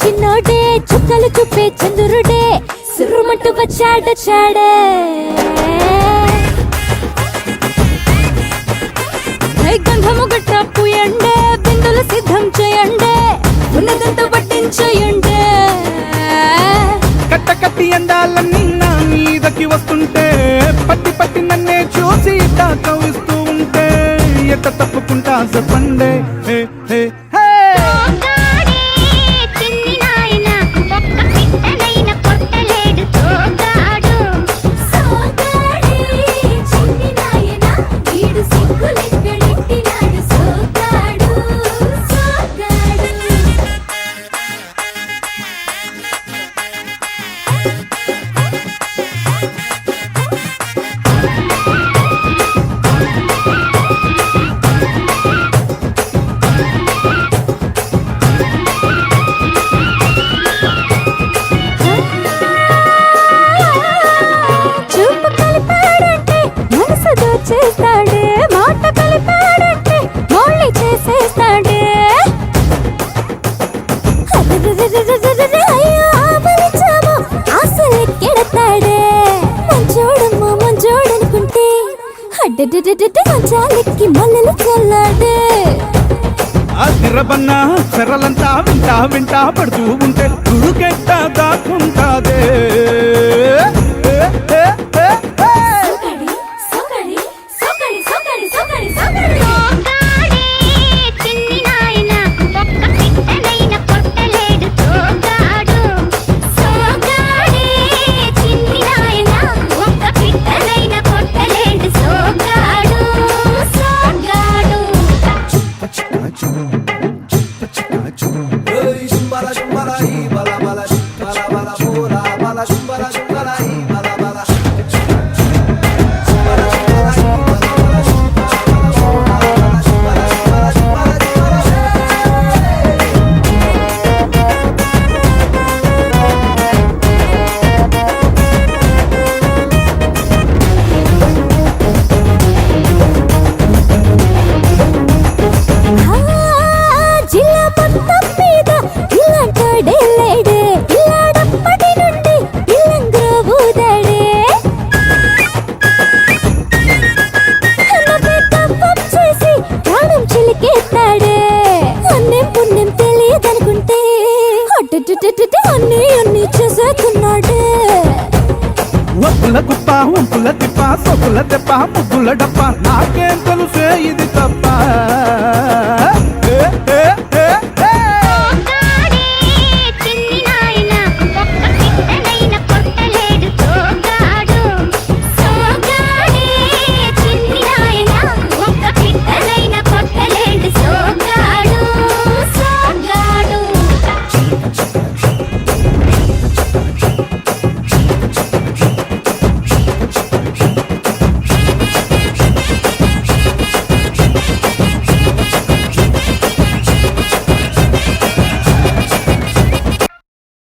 చిన్నోడే చుక్కలు చూపే చంద్రుడే సురుమంటూ వచ్చాడే గంధము గట్ట పూయండే బిందులు సిద్ధం చేయండే ఉన్నదంతా పట్టించేయండే కట్ట కట్టి అందాలన్నీ నా మీదకి వస్తుంటే పట్టి పట్టి నన్నే చూసి కవిస్తూ ఉంటే ఎట్ట తప్పుకుంటా చెప్పండే హే హే హే చేస్తాడే మాట కలిపాడంటే మళ్ళీ చేసేస్తాడే అయ్యో ఆపలిచాము ఆశలెక్కెడతాడే మంచోడమ్మా మంచోడనుకుంటే అడ్డడ్డడ్డ మంచాలెక్కి మల్లెలు చల్లాడే ఆ తిరబన్నా చెరలంతా వింటా వింటా పడుతూ ఉంటే తుడుకెట్ట దాక్కుంటాదే అన్ని చేసేస్తున్నాడే ఒప్పుల గుప్ప ఉంపుల తిప్ప సొప్పుల తెప్ప ముగ్గుల డప్ప నాకేం తెలుసే ఇది తప్ప